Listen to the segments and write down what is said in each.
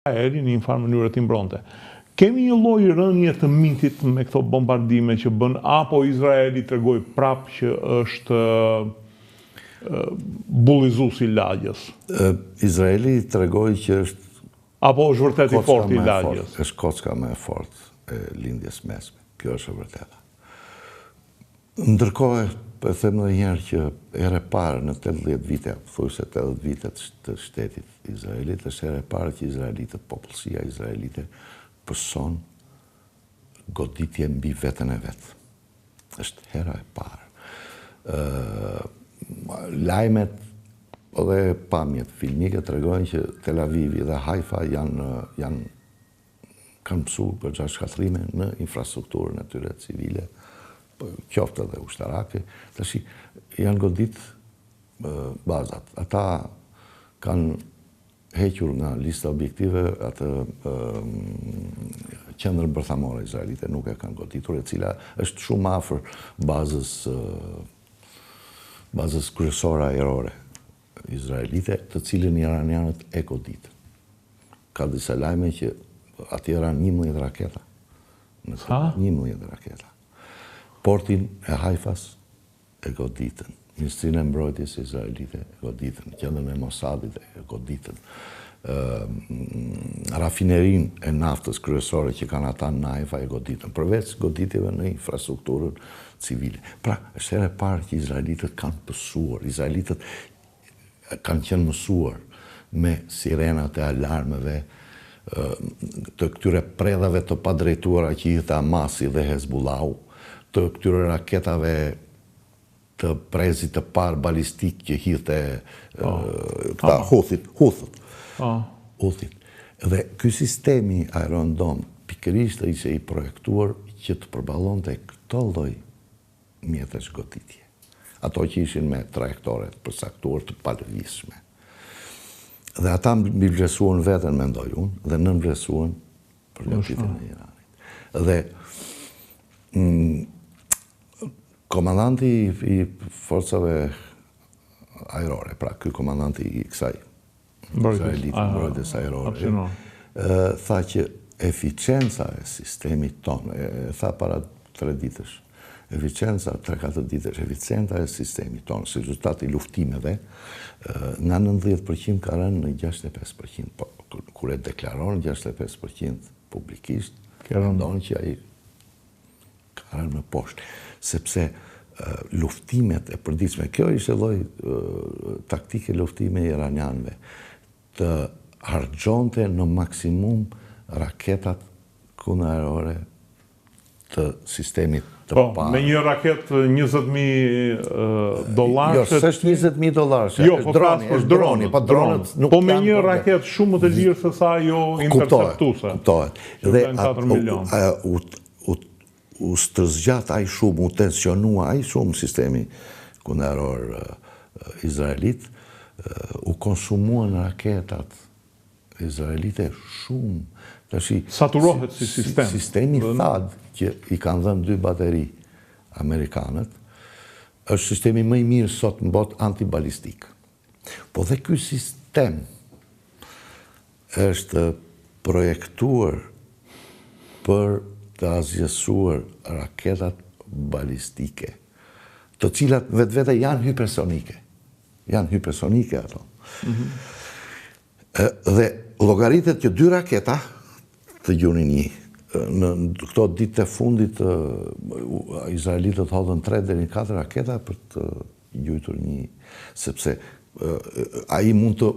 Izraeli në një farë mënyrë të imbronte. Kemi një lloj rënje të mitit me këto bombardime që bën, apo Izraeli tregoi prapë që është bullizues i lagjës? Izraeli tregoi që është apo është vërtet i fortë i lagjës? Është kocka më e fortë e lindjes mesme. Kjo është e vërteta. Ndërkohë, po e them edhe një herë që herë e parë në 80 vite, thosë 80 vite të shtetit izraelit, është herë e parë që izraelitët, popullsia izraelite pëson goditje mbi veten e vet. Është hera e parë. Lajmet dhe pamjet filmike tregojnë që Tel Avivi dhe Haifa kanë mësuar për gjashkatrime në infrastrukturën e tyre civile, qoftë edhe ushtarake, tash janë godit bazat. Ata kanë hequr nga lista objektive atë qendrën bërthamore izraelite, nuk e kanë goditur, e cila është shumë afër bazës kryesore ajrore izraelite, të cilën iranianët e goditën. Ka disa lajme që aty janë 11 raketa. 11 raketa. Portin e Haifas e goditën. Ministrinë e Mbrojtjes izraelite e goditën. Qendrën e Mossadit e goditën. Rafinerinë e naftës kryesore që kanë ata në Haifa e goditën. Përveç goditjeve në infrastrukturën civile. Pra, është herë e parë që izraelitët kanë pësuar. Izraelitët kanë qenë mësuar me sirenat e alarmeve, të këtyre predhave të padrejtuara që hidhte Hamasi dhe Hezbollahu, të këtyre raketave të prezit të parë balistik që hidhte këta Houthit. Dhe ky sistemi Iron-Dome pikërisht ishte i projektuar që të përballonte këto lloj mjetesh goditje. Ato që ishin me trajektore të përcaktuar të palëvizshme. Dhe ata mbi vlerësuan veten, mendoj unë, dhe nën vlerësuan përgatitjen e Iranit. Dhe komandanti i forcave ajrore, pra ky komandanti i kësaj mbrojtjes ajrore, tha që eficienca e sistemit tonë, e tha para 3 ditësh, eficienca 3-4 ditësh, eficienca e sistemit tonë, si rezultat i luftimeve, nga 90% ka rënë në 65%. Po, kur e deklaron 65% publikisht, ndonë që ai ka rënë më poshtë. Sepse luftimet e përditshme, kjo ishte lloj taktike luftime iranianëve, të harxhonte në maksimum raketat kundërore të sistemit të parë. Me një raket $20,000. Jo, s'është $20,000, është droni, pa dronët nuk janë. Po me një raket shumë më të lirë se sa ajo interceptuese. Kuptohet. Dhe u stërzgjat ai shumë, u tensionua ai shumë sistemi kundëror izraelit, u konsumuan raketat izraelite shumë. Saturohet si sistem. Sistemi THAAD, që i kanë dhënë 2 bateri amerikanët, është sistemi më i mirë sot në botë antibalistik. Po dhe ky sistem është projektuar për të azjesuar raketat balistike, të cilat vetvete janë hypersonike. Janë hypersonike ato. Dhe llogaritet që 2 raketa të gjunin një. Në këto ditë të fundit, izraelitët hodhën 3 deri në 4 raketa për të gjujtur një, sepse ai mund të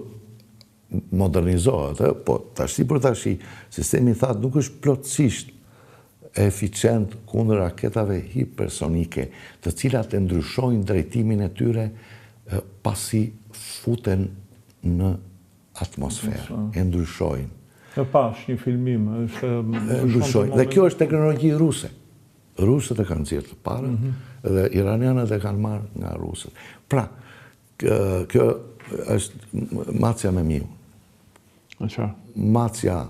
modernizohet, po tashi për tashi, sistemi THAAD nuk është plotësisht eficient kundër raketave hipersonike, të cilat e ndryshojnë drejtimin e tyre pasi futen në atmosferë, e ndryshojnë. E pash një filmim, ndryshojnë. Dhe kjo është teknologji ruse. Rusët e kanë nxjerrë të parën, dhe iranianët e kanë marrë nga rusët. Pra, kjo është macja me miu. Macja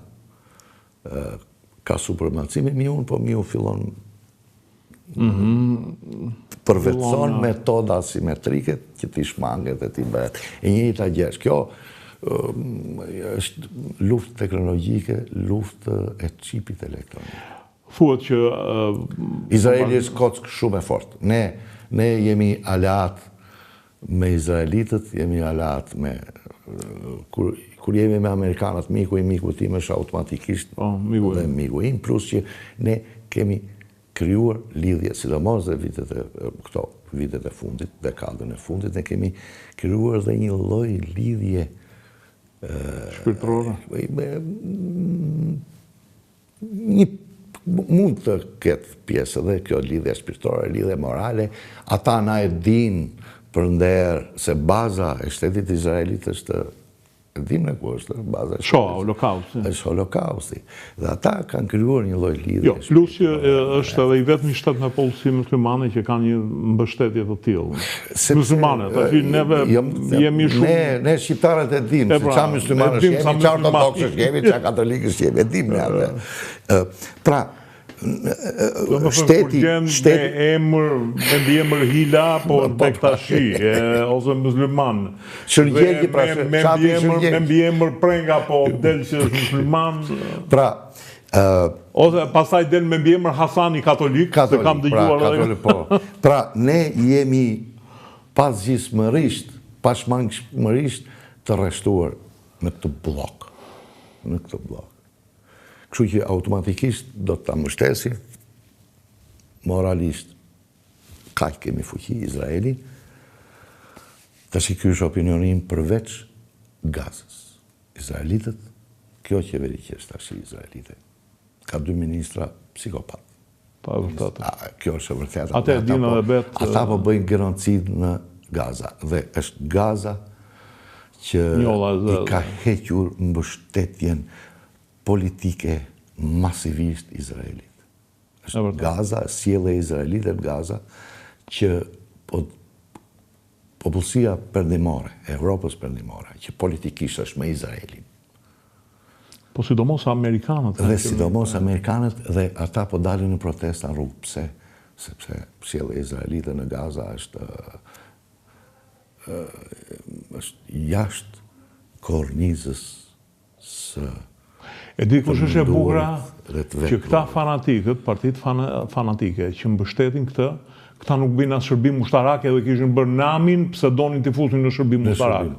ka supermaci me miun, po miu fillon përvetëson metoda asimetrike që t'i shmanget e t'i bëhet. E njëjta gjë. Kjo është luftë teknologjike, luftë e çipit elektronik. Thuhet që Izraeli është kockë shumë e fortë. Ne jemi aleat me izraelitët, jemi aleat me kur jemi me amerikanët, miku tim është automatikisht dhe miku im, plus që ne kemi krijuar lidhje, sidomos dhe vitet e fundit, dekadën e fundit, ne kemi krijuar dhe një lloj lidhje shpirtërore. Mund të ketë pjesë edhe kjo lidhje shpirtërore, lidhje morale. Ata na e din për nder se baza e shtetit izraelit është, e dim në ku është, baza e holokausti. Është holokausti. Dhe ata kanë krijuar një lloj lidhje. Jo, plus që është edhe i vetmi shtet me polici muslimane që kanë një mbështetje të tillë. Muslimane, tash neve jemi shumë. Ne shqiptarët e dim, se çfarë muslimanësh jemi, çfarë ortodoksësh jemi, çfarë katolikësh jemi, e dim ne atë. Pra, shteti me emër Hila, po tek tashi, ose musliman. Shërgjegji, pra, me mbiemër Prenga, po del që është musliman. Pra, ose pastaj del me mbiemër Hasani katolik, se kam dëgjuar edhe. Pra, ne jemi pasgjismërisht, pashmangshmërisht të rreshtuar në këtë blok. Kështu që automatikisht do të ta mbështesi moralisht kaq kemi fuqi Izraelin. Tash ky është opinioni im përveç Gazës. Izraelitët, kjo qeveri që është tash izraelite, ka 2 ministra psikopat. Pa vërtet. Kjo është e vërtetë. Atë dinë edhe bet. Ata po bëjnë genocid në Gaza dhe është Gaza që i ka hequr mbështetjen politike masivisht Izraelit. Është Gaza, sjellja izraelite në Gaza, që popullsia perëndimore, Evropës perëndimore, që politikisht është me Izraelin. Po sidomos amerikanët. Dhe sidomos amerikanët, dhe ata po dalin në protesta në rrugë. Pse? Sepse sjellja izraelite në Gaza është jashtë kornizës së. E di kush është e bukur që këta fanatikët, partitë fanatike që mbështetin këta nuk bëjnë as shërbim ushtarak, edhe kishin bërë namin pse donin të fusin në shërbim ushtarak.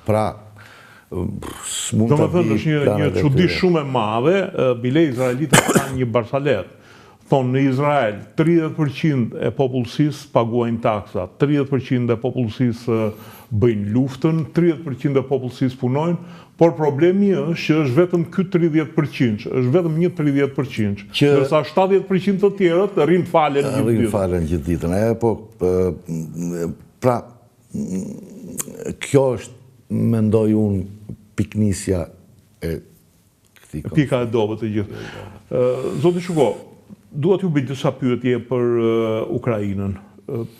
Pra, s'mund të vi është një çudi shumë e madhe, bile izraelitët kanë një barsalet. Thonë në Izrael 30% e popullsisë paguajnë taksa, 30% e popullsisë bëjnë luftën, 30% e popullsisë punojnë, por problemi është që është vetëm ky 30%, është vetëm një 30%, ndërsa 70% të tjerët rrinë falen gjithë ditën. Rrinë falen gjithë ditën. Pra, kjo është, mendoj unë, piknisja e këtij konflikti. Pika e dobët të gjithë. Zoti Shuko, duhet ju bëj disa pyetje për Ukrainën.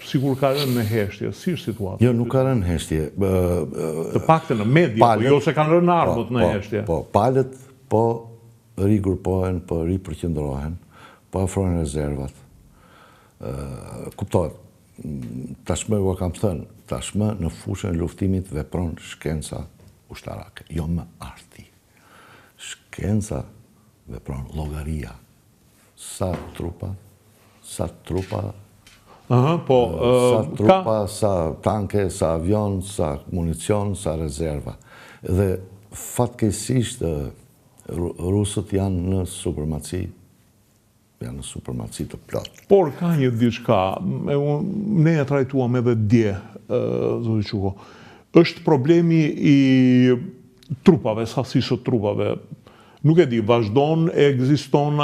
Sigur ka rënë në heshtje, si është situata? Jo, nuk ka rënë heshtje. Të paktën në media, jo se kanë rënë armët në heshtje. Po, palët po rigrupohen, po ripërqendrohen, po afrojnë rezervat. Kuptohet, tashmë u kam thënë, tashmë në fushën e luftimit vepron shkenca ushtarake, jo më arti. Shkenca vepron llogaria. Sa trupa, sa tanke, sa avion, sa municion, sa rezerva. Dhe fatkeqësisht rusët janë në supremaci të plot. Por ka një diçka, ne e trajtuam edhe dje, zoti Shuko. Është problemi i trupave, sasisë të trupave. Nuk e di, vazhdon, ekziston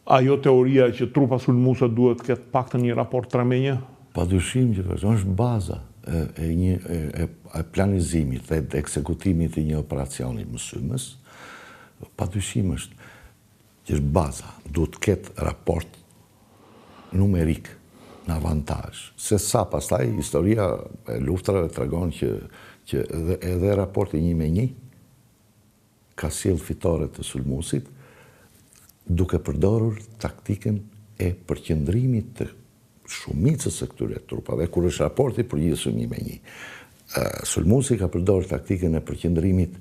ajo teoria që trupa sulmuese duhet të ketë paktën një raport 3-1? Padyshim që është baza e planizimit dhe ekzekutimit të një operacioni mësymës. Padyshim është që është baza, duhet të ketë raport numerik në avantazh. Se sa pastaj historia e luftrave tregon që edhe raporti 1-1 ka sjell fitore të sulmuesit, duke përdorur taktikën e përqendrimit të shumicës së këtyre trupave, kur është raporti përgjithshëm 1-1. sulmuesi ka përdorur taktikën e përqendrimit